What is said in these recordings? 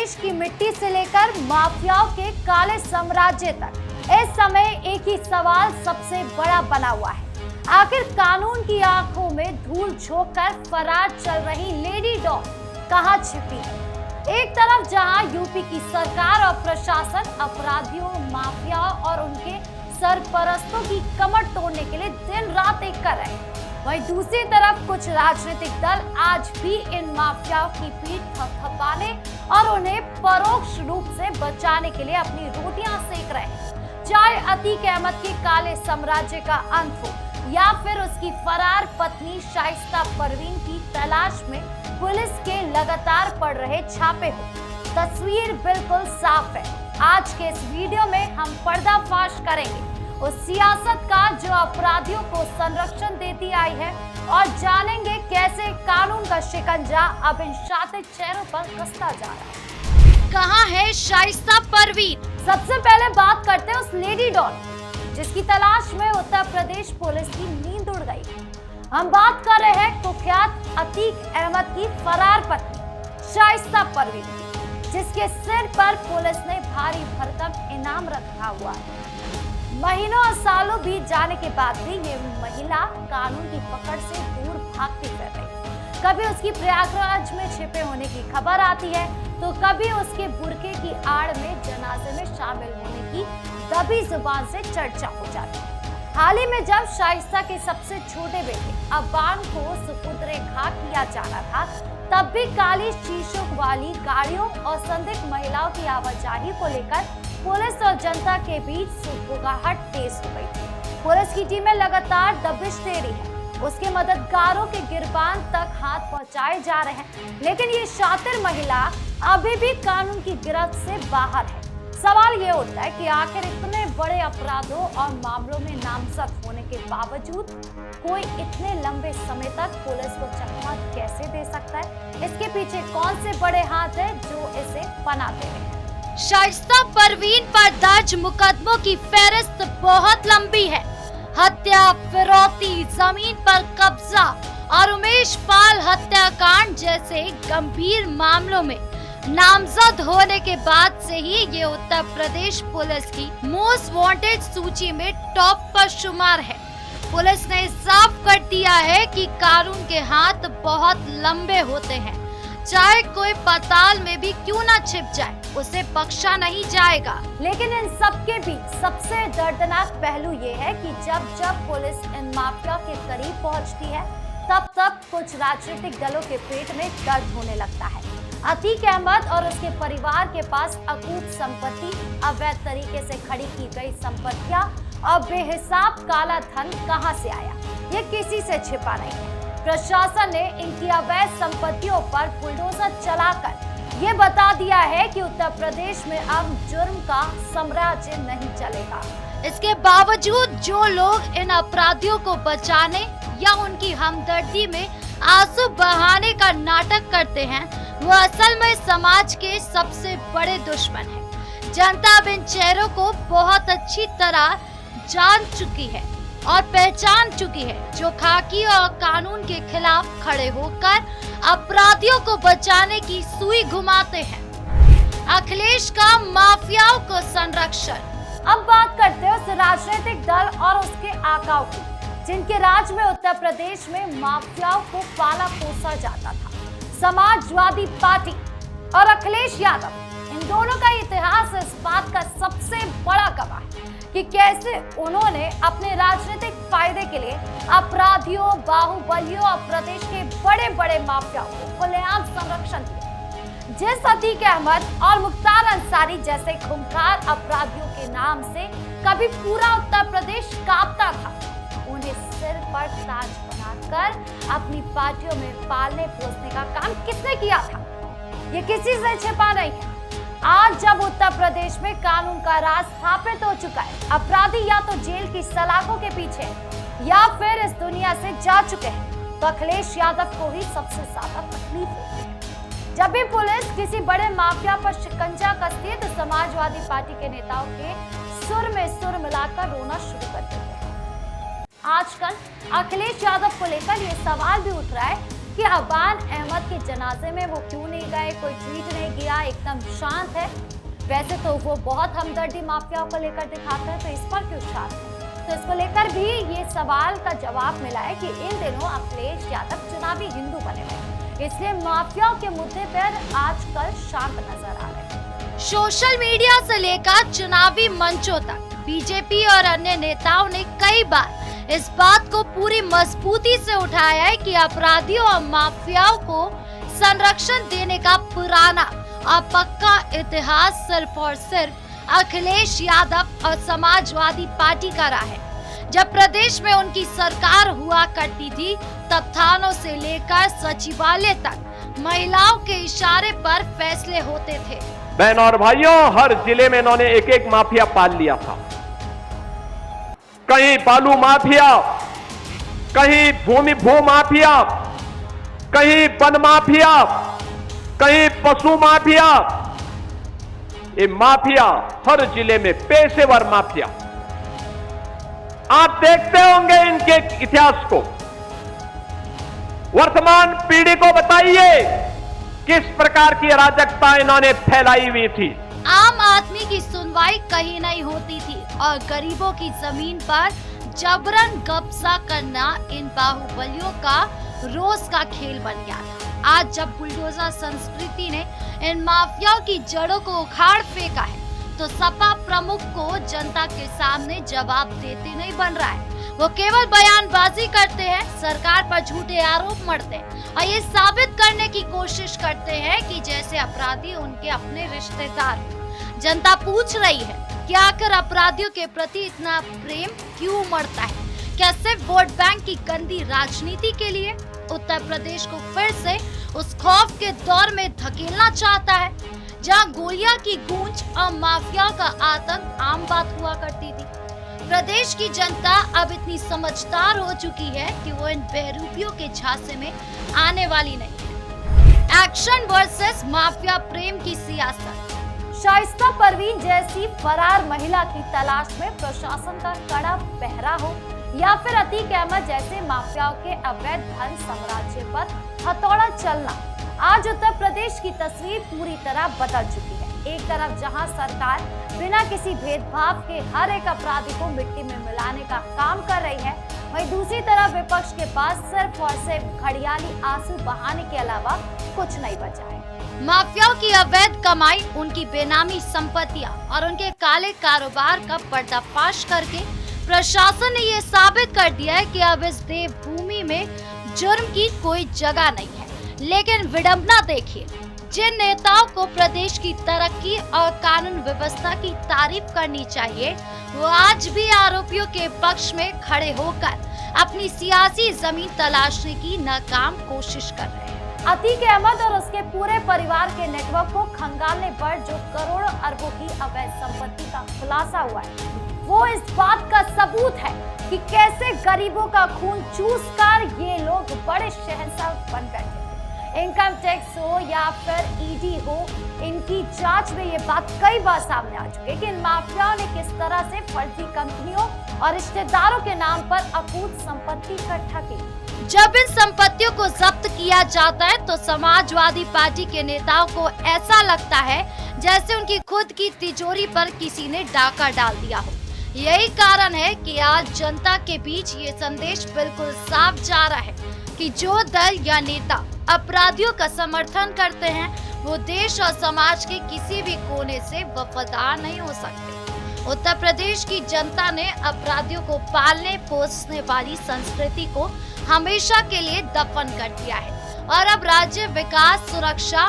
प्रदेश की मिट्टी से लेकर माफियाओं के काले साम्राज्य तक इस समय एक ही सवाल सबसे बड़ा बना हुआ है। आखिर कानून की आंखों में धूल झोंककर फरार चल रही लेडी डॉन कहां छिपी है? एक तरफ जहां यूपी की सरकार और प्रशासन अपराधियों, माफियाओं और उनके सरपरस्तों की कमर तोड़ने के लिए दिन रात एक कर रहे हैं, वहीं दूसरी तरफ कुछ राजनीतिक दल आज भी इन माफियाओं की पीठ थपथपाने और उन्हें परोक्ष रूप से बचाने के लिए अपनी रोटियां सेक रहे हैं। चाहे अतीक अहमद के काले साम्राज्य का अंत हो या फिर उसकी फरार पत्नी शाइस्ता परवीन की तलाश में पुलिस के लगातार पड़ रहे छापे हो, तस्वीर बिल्कुल साफ है। आज के इस वीडियो में हम पर्दाफाश करेंगे उस सियासत का जो अपराधियों को संरक्षण देती आई है और जानेंगे कैसे कानून का शिकंजा अब इन शातिर चेहरों पर कसता जा रहा है। कहां है शाइस्ता परवीन? सबसे पहले बात करते हैं उस लेडी डॉन जिसकी तलाश में उत्तर प्रदेश पुलिस की नींद उड़ गई। हम बात कर रहे हैं कुख्यात अतीक अहमद की फरार पत्नी शाइस्ता परवीन, जिसके सिर पर पुलिस ने भारी भरकम इनाम रखा हुआ है। महीनों और सालों बीत जाने के बाद भी ये महिला कानून की पकड़ से दूर भागती फिर रही। कभी उसकी प्रयागराज में छिपे होने की खबर आती है तो कभी उसके बुर्के की आड़ में जनाजे में शामिल होने की दबी जुबान से चर्चा हो जाती है। हाल ही में जब शाइस्ता के सबसे छोटे बेटे अब्बान को सुपुत्र खाक किया जाना था, तब भी काली शीशों वाली गाड़ियों और संदिग्ध महिलाओं की आवाजाही को लेकर पुलिस और जनता के बीच सुगबुगाहट तेज हो गई थी। पुलिस की टीमें लगातार दबिश दे रही है, उसके मददगारों के गिरबान तक हाथ पहुंचाए जा रहे हैं, लेकिन ये शातिर महिला अभी भी कानून की गिरफ्त से बाहर है। सवाल ये उठता है कि आखिर इतने बड़े अपराधों और मामलों में नामजद होने के बावजूद कोई इतने लंबे समय तक पुलिस को चकमा कैसे दे सकता है? इसके पीछे कौन से बड़े हाथ हैं जो इसे पनाह दे रहे हैं? शाइस्ता परवीन पर दर्ज मुकदमों की फहरिस्त बहुत लंबी है। हत्या, फिरौती, जमीन पर कब्जा और उमेश पाल हत्याकांड जैसे गंभीर मामलों में नामजद होने के बाद से ही ये उत्तर प्रदेश पुलिस की मोस्ट वांटेड सूची में टॉप पर शुमार है। पुलिस ने साफ कर दिया है कि कानून के हाथ बहुत लंबे होते हैं, चाहे कोई पाताल में भी क्यों ना छिप जाए, उसे बख्शा नहीं जाएगा। लेकिन इन सब के बीच सबसे दर्दनाक पहलू ये है कि जब जब पुलिस इन माफिया के करीब पहुंचती है, तब तब कुछ राजनीतिक दलों के पेट में दर्द होने लगता है। अतीक अहमद और उसके परिवार के पास अकूत संपत्ति, अवैध तरीके से खड़ी की गई संपत्तियां और बेहिसाब काला धन कहां से आया, ये किसी से छिपा नहीं है। प्रशासन ने इनकी अवैध संपत्तियों पर बुलडोजर चलाकर ये बता दिया है कि उत्तर प्रदेश में अब जुर्म का साम्राज्य नहीं चलेगा। इसके बावजूद जो लोग इन अपराधियों को बचाने या उनकी हमदर्दी में आंसू बहाने का नाटक करते हैं, वो असल में समाज के सबसे बड़े दुश्मन हैं। जनता अब इन चेहरों को बहुत अच्छी तरह जान चुकी है और पहचान चुकी है, जो खाकी और कानून के खिलाफ खड़े होकर अपराधियों को बचाने की सुई घुमाते हैं। अखिलेश का माफियाओं को संरक्षण। अब बात करते हैं उस राजनीतिक दल और उसके आकाओं की, जिनके राज में उत्तर प्रदेश में माफियाओं को पाला पोसा जाता था। समाजवादी पार्टी और अखिलेश यादव, इन दोनों का इतिहास इस बात का सबसे बड़ा गवाह है कि कैसे उन्होंने अपने राजनीतिक फायदे के लिए अपराधियों, बाहुबलियों और प्रदेश के बड़े बड़े माफियाओं को खुलेआम संरक्षण दिया। जिस अतीक अहमद और मुख्तार अंसारी जैसे खूंखार अपराधियों के नाम से कभी पूरा उत्तर प्रदेश कांपता था, उन्हें सिर पर ताज बनाकर अपनी पार्टियों में पालने पोसने का काम किसने किया था? ये किसी से छिपा नहीं है। आज जब उत्तर प्रदेश में कानून का राज स्थापित हो चुका है, अपराधी या तो जेल की सलाखों के पीछे या फिर इस दुनिया से जा चुके हैं, तो अखिलेश यादव को ही सबसे ज्यादा तकलीफ होती है। जब भी पुलिस किसी बड़े माफिया पर शिकंजा कसती है तो समाजवादी पार्टी के नेताओं के सुर में सुर मिलाकर रोना शुरू कर देते हैं। आजकल अखिलेश यादव को लेकर ये सवाल भी उठ रहा है कि अब्बान अहमद के जनाजे में वो क्यों नहीं गए, कोई ट्वीट नहीं किया, एकदम शांत है। वैसे तो वो बहुत हमदर्दी माफियाओं को लेकर दिखाता है, तो इस पर क्यों शांत है? तो इसको लेकर भी ये सवाल का जवाब मिला है कि इन दिनों अखिलेश यादव चुनावी हिंदू बने हुए, इसलिए माफियाओं के मुद्दे पर आजकल शांत नजर आ रहे हैं। सोशल मीडिया से लेकर चुनावी मंचों तक बीजेपी और अन्य नेताओं ने कई बार इस बात को पूरी मजबूती से उठाया है कि अपराधियों और माफियाओं को संरक्षण देने का पुराना और पक्का इतिहास सिर्फ और सिर्फ अखिलेश यादव और समाजवादी पार्टी का रहा है। जब प्रदेश में उनकी सरकार हुआ करती थी, तब थानों से लेकर सचिवालय तक महिलाओं के इशारे पर फैसले होते थे। बहनों और भाइयों, हर जिले में इन्होंने एक एक माफिया पाल लिया था। कहीं बालू माफिया, कहीं भू माफिया, कहीं वन माफिया, कहीं पशु माफिया। ये माफिया हर जिले में पेशेवर माफिया। आप देखते होंगे इनके इतिहास को। वर्तमान पीढ़ी को बताइए किस प्रकार की अराजकता इन्होंने फैलाई हुई थी। आम आदमी की सुनवाई कहीं नहीं होती थी और गरीबों की जमीन पर जबरन कब्जा करना इन बाहुबलियों का रोज का खेल बन गया था। आज जब बुलडोजर संस्कृति ने इन माफियाओं की जड़ों को उखाड़ फेंका है, तो सपा प्रमुख को जनता के सामने जवाब देते नहीं बन रहा है। वो केवल बयानबाजी करते हैं, सरकार पर झूठे आरोप मढ़ते हैं और ये साबित करने की कोशिश करते हैं कि जैसे अपराधी उनके अपने रिश्तेदार। जनता पूछ रही है कि आखिर अपराधियों के प्रति इतना प्रेम क्यों उमड़ता है? क्या सिर्फ वोट बैंक की गंदी राजनीति के लिए? उत्तर प्रदेश को फिर से उस खौफ के दौर में धकेलना चाहता है जहां गोलियां की गूंज और माफिया का आतंक आम बात हुआ करती थी। प्रदेश की जनता अब इतनी समझदार हो चुकी है कि वो इन बहरूपियों के झांसे में आने वाली नहीं है। एक्शन वर्सेस माफिया प्रेम की सियासत। शाइस्ता परवीन जैसी फरार महिला की तलाश में प्रशासन का कड़ा पहरा हो या फिर अतीक अहमद जैसे माफियाओं के अवैध धन साम्राज्य पर हथौड़ा चलना, आज उत्तर प्रदेश की तस्वीर पूरी तरह बदल चुकी है। एक तरफ जहां सरकार बिना किसी भेदभाव के हर एक अपराधी को मिट्टी में मिलाने का काम कर रही है, वहीं दूसरी तरफ विपक्ष के पास सिर्फ और सिर्फ घड़ियाली आंसू बहाने के अलावा कुछ नहीं बचा है। माफियाओं की अवैध कमाई, उनकी बेनामी संपत्तियां और उनके काले कारोबार का पर्दाफाश करके प्रशासन ने ये साबित कर दिया है कि अब इस देवभूमि में जुर्म की कोई जगह नहीं है। लेकिन विडंबना देखिए, जिन नेताओं को प्रदेश की तरक्की और कानून व्यवस्था की तारीफ करनी चाहिए, वो आज भी आरोपियों के पक्ष में खड़े होकर अपनी सियासी जमीन तलाशने की नाकाम कोशिश कर रहे हैं। अतीक अहमद और उसके पूरे परिवार के नेटवर्क को खंगालने पर जो करोड़ों अरबों की अवैध संपत्ति का खुलासा हुआ है, वो इस बात का सबूत है कि कैसे गरीबों का खून चूसकर ये लोग बड़े शहंशाह बन बैठे थे। इनकम टैक्स हो या फिर ईडी हो, इनकी जांच में ये बात कई बार सामने आ चुकी है कि इन माफियाओं ने किस तरह से फर्जी कंपनियों और रिश्तेदारों के नाम पर अकूत संपत्ति इकट्ठा की। जब इन संपत्तियों को जब्त किया जाता है तो समाजवादी पार्टी के नेताओं को ऐसा लगता है जैसे उनकी खुद की तिजोरी पर किसी ने डाका डाल दिया हो। यही कारण है कि आज जनता के बीच ये संदेश बिल्कुल साफ जा रहा है कि जो दल या नेता अपराधियों का समर्थन करते हैं, वो देश और समाज के किसी भी कोने से वफादार नहीं हो सकते। उत्तर प्रदेश की जनता ने अपराधियों को पालने पोसने वाली संस्कृति को हमेशा के लिए दफन कर दिया है और अब राज्य विकास, सुरक्षा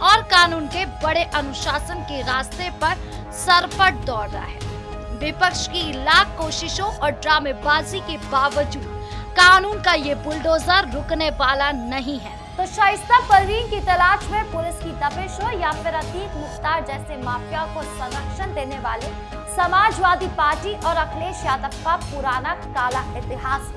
और कानून के बड़े अनुशासन के रास्ते पर सरपट दौड़ रहा है। विपक्ष की लाख कोशिशों और ड्रामेबाजी के बावजूद कानून का ये बुलडोजर रुकने वाला नहीं है। तो शाइस्ता परवीन की तलाश में पुलिस की तपिश हो या फिर अतीक मुख्तार जैसे माफिया को संरक्षण देने वाले समाजवादी पार्टी और अखिलेश यादव का पुराना काला इतिहास,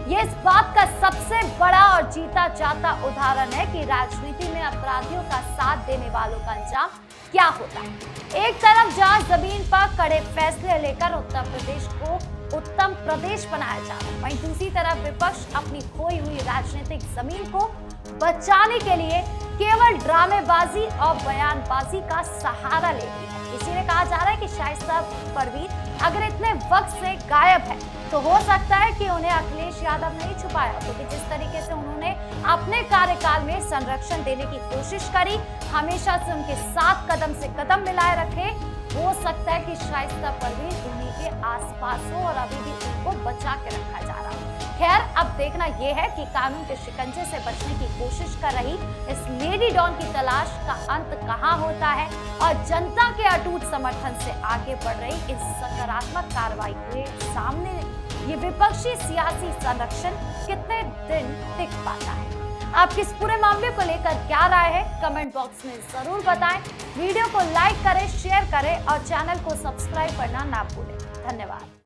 ये इस बात का सबसे बड़ा और जीता जाता उदाहरण है कि राजनीति में अपराधियों का साथ देने वालों का अंजाम क्या होता है। एक तरफ जहां जमीन पर कड़े फैसले लेकर उत्तर प्रदेश को उत्तम प्रदेश बनाया जा रहा है, वहीं दूसरी तरफ विपक्ष अपनी खोई हुई राजनीतिक जमीन को बचाने के लिए केवल ड्रामेबाजी और बयानबाजी का सहारा लेती है। इसीलिए कहा जा रहा है कि शाइस्ता परवीन अगर इतने वक्त से गायब है तो हो सकता है कि उन्हें अखिलेश यादव नहीं छुपाया, क्योंकि जिस तरीके से उन्होंने अपने कार्यकाल में संरक्षण देने की कोशिश करी, हमेशा से उनके साथ कदम से कदम मिलाए रखे, हो सकता है कि शाइस्ता परवीन उन्हीं के आसपास हो और अभी भी उनको बचा के रखा जा रहा है। खैर, अब देखना यह है कि कानून के शिकंजे से बचने की कोशिश कर रही इस लेडी डॉन की तलाश का अंत कहां होता है और जनता के अटूट समर्थन से आगे बढ़ रही इस सकारात्मक कार्रवाई के सामने ये विपक्षी सियासी संरक्षण कितने दिन टिक पाता है। आपकी इस पूरे मामले को लेकर क्या राय है, कमेंट बॉक्स में जरूर बताएं। वीडियो को लाइक करें, शेयर करें और चैनल को सब्सक्राइब करना ना भूलें। धन्यवाद।